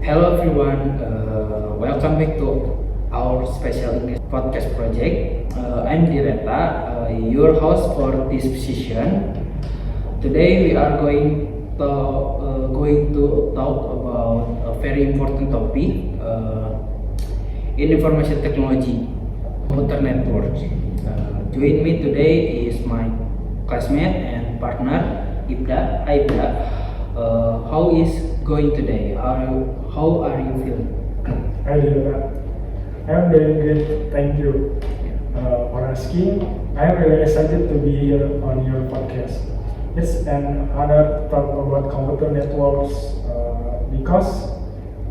Hello everyone, welcome back to our special English podcast project. I'm Direta, your host for this session. Today we are going to talk about a very important topic in information technology, computer networks. Join me today is my classmate and partner Ibda. Hi Ibda, how is going today? How are you feeling? Hi Deora, I'm doing great, thank you for asking. I'm really excited to be here on your podcast. It's an honor to talk about computer networks because,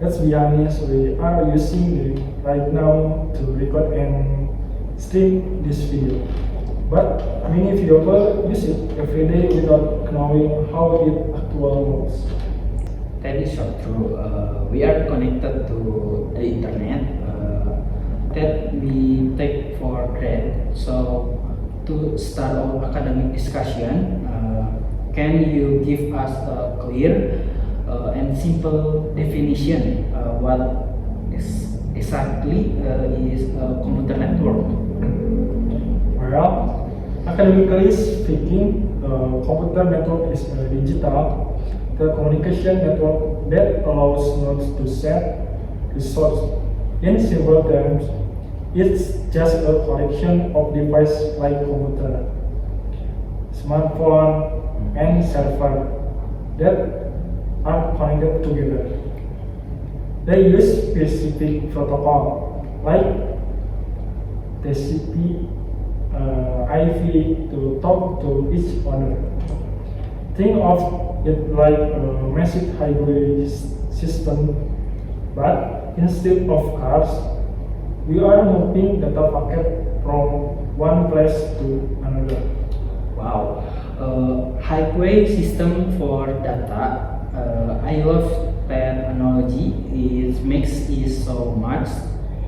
let's be honest, we are using it right now to record and stream this video. But many people use it every day without knowing how it actually works. That is so true. We are connected to the internet that we take for granted. So, to start our academic discussion, can you give us a clear and simple definition what exactly is a computer network? Well, academically speaking, computer network is a digital telecommunication network that allows nodes to share resources. In simple terms, it's just a collection of devices like computer, smartphone, and server that are connected together. They use specific protocol like TCP, IP to talk to each other. Think of it like a massive highway system, but instead of cars, we are moving data packet from one place to another. Wow, highway system for data. I love that analogy. It makes it so much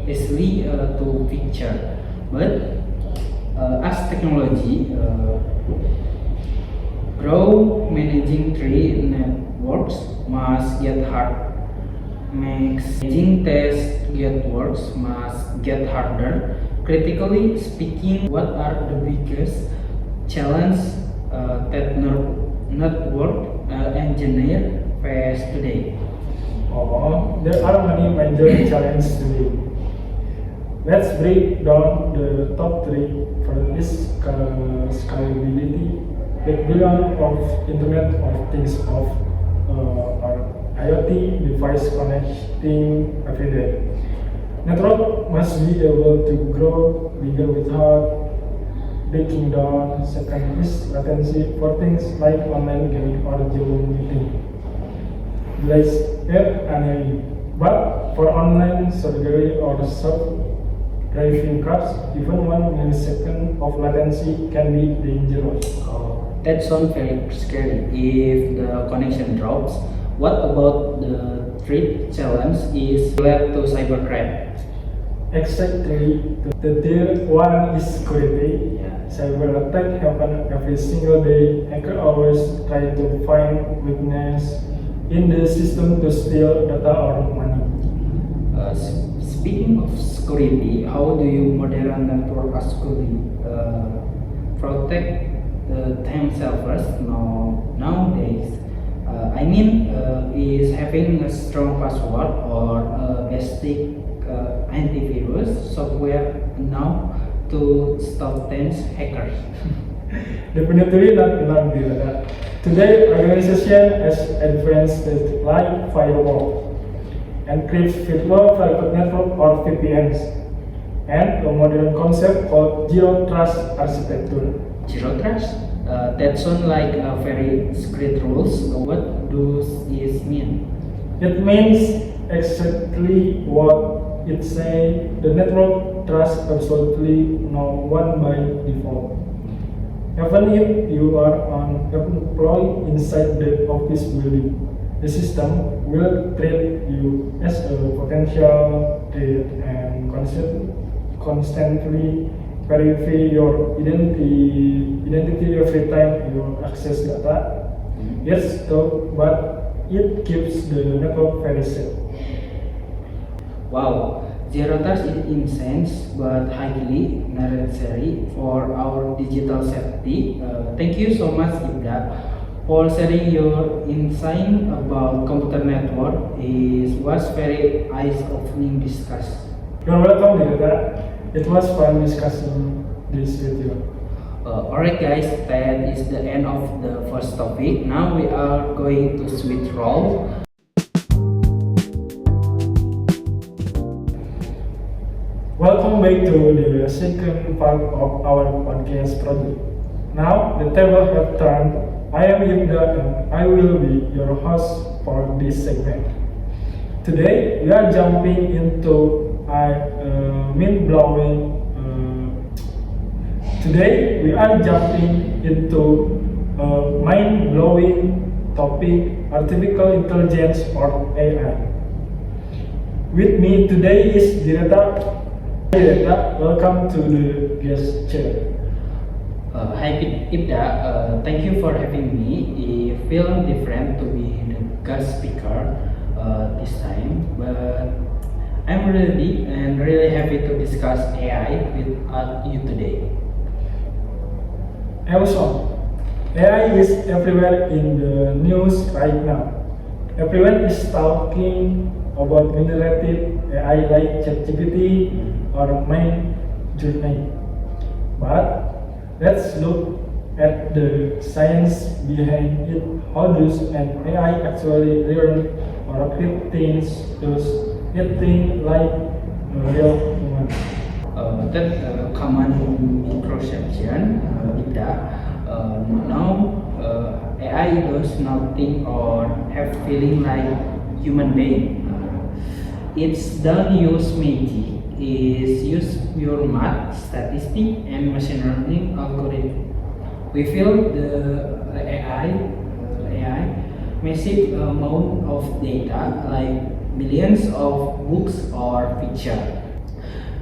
easily to picture. But as technology grow, managing three networks must get hard. Managing test networks must get harder. Critically speaking, what are the biggest challenges that network engineer face today? Oh, there are many major challenges today. Let's break down the top three. For this scalability, backbone of Internet of Things of our IoT device connecting every day. Network must be able to grow bigger without breaking down. Second is latency for things like online gaming or Zoom meeting. Delays are annoying, but for online surgery or self-driving cars, even 1 millisecond of latency can be dangerous. That sounds very scary. If the connection drops, what about the third challenge is related to cybercrime? Exactly. The third one is security. Cyber attack happen every single day. Hacker always try to find weakness in the system to steal data or money. Speaking of security, how do you modern network security protect themselves nowadays? Is having a strong password or a basic antivirus software now to stop these hackers? Definitely not enough data. Today, organization has advanced like firewall, encrypt virtual private network or VPNs, and a modern concept called zero trust architecture. Zero trust? That sounds like a very strict rules. What does this mean? It means exactly what it says. The network trusts absolutely no one by default. Even if you are an employee inside the office building, the system will treat you as a potential threat and constantly verify your identity every time you access data. Yes, though, but it keeps the network very safe. Wow, zero touch is insane but highly necessary for our digital safety. Thank you so much, Ibda, for sharing your insight about computer network. It was very eye-opening discussion. You're welcome, Dirta. It was fun discussing this with you. Alright guys, that is the end of the first topic. Now we are going to switch role. Welcome back to the second part of our podcast project. Now the table have turned. I am Ibda and I will be your host for this segment. Today we are jumping into mind-blowing. Today we are jumping into a mind-blowing topic: artificial intelligence or AI. With me today is Direta. Direta, welcome to the guest chair. Hi Ibda, thank you for having me. It feels different to be the guest speaker this time, but I'm ready and really happy to discuss AI with you today. Also, AI is everywhere in the news right now. Everyone is talking about generative AI like ChatGPT or Midjourney. But let's look at the science behind it. How does an AI actually learn or create things? Does it think like a real human? That common misconception, Ibda. Now AI does not think or have feeling like human being. It's don't use magic. It's use pure math, statistics, and machine learning algorithm. We feel the AI massive amount of data like millions of books or pictures.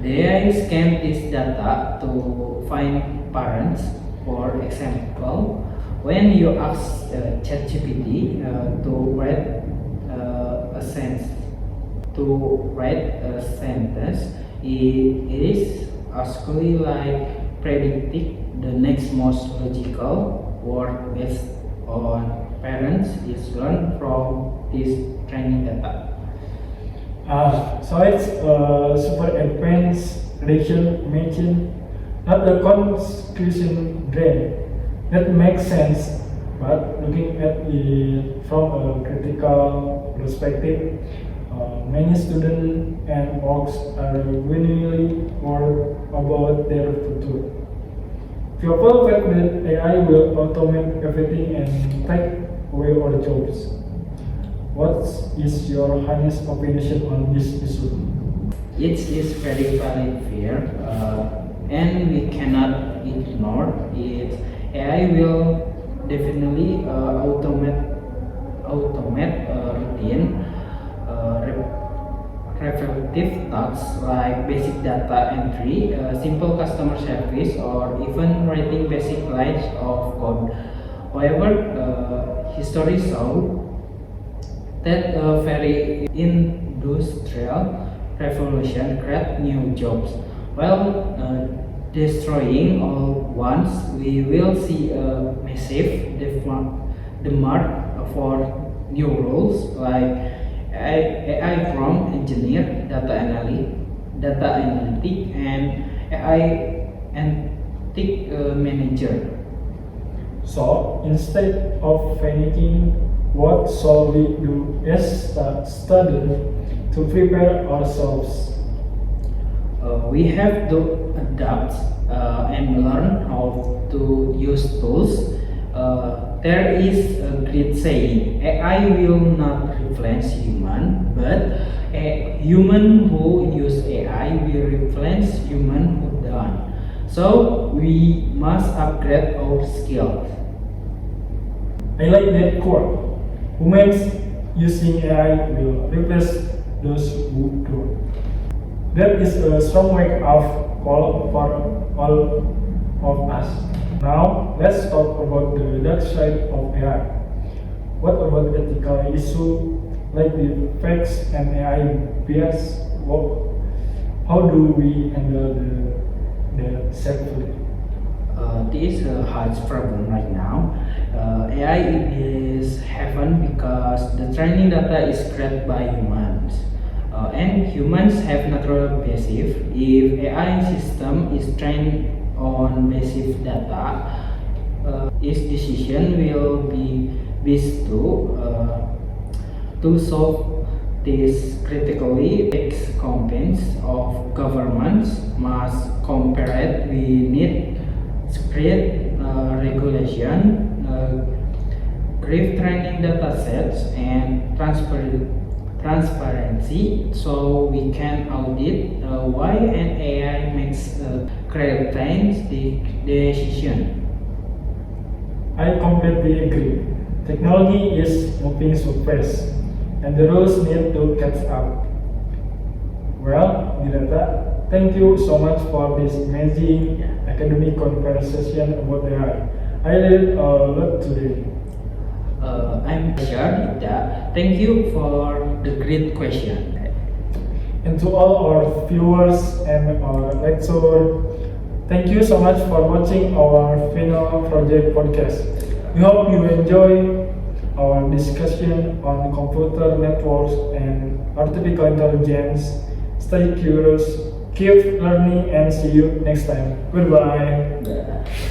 The AI scan this data to find parents. For example, when you ask ChatGPT to write a sentence, it is actually like predicting the next most logical word based on parents is learned from this training data. So it's a super advanced prediction machine, not a conclusion brain. That makes sense, but looking at it from a critical perspective, many students and folks are genuinely worried about their future. People feel that AI will automate everything and take away our jobs. What is your honest opinion on this issue? It is very valid fear, and we cannot ignore it. AI will definitely automate routine, repetitive tasks like basic data entry, simple customer service, or even writing basic lines of code. However, history shows that a very industrial revolution create new jobs. While destroying all ones, we will see a massive demand for new roles like AI prompt engineer, data analytic, and AI ethic manager. So instead of panicking, what shall we do as students to prepare ourselves? We have to adapt and learn how to use tools. There is a great saying: AI will not replace human, but a human who use AI will replace human who don't. So we must upgrade our skills. I like that quote. Humans using AI will replace those who don't. That is a strong wake-up call for all of us. Now, let's talk about the dark side of AI. What about ethical issues like the facts and AI bias? how do we handle that safely? This is a hard problem right now. AI is happen because the training data is created by humans. And humans have natural bias. If AI system is trained on basic data, its decision will be based to solve this critically ethics campaigns of governments must compare. We need strict regulation, grave training data sets, and transparency so we can audit why an AI makes correct decision. I completely agree. Technology is moving so fast, and the rules need to catch up. Well, Dirata, thank you so much for this amazing academic conversation about AI. I learned a lot today. I'm sure that. Thank you for the great question. And to all our viewers and our lecturer, thank you so much for watching our final project podcast. We hope you enjoy our discussion on computer networks and artificial intelligence. Stay curious, keep learning, and see you next time. Goodbye.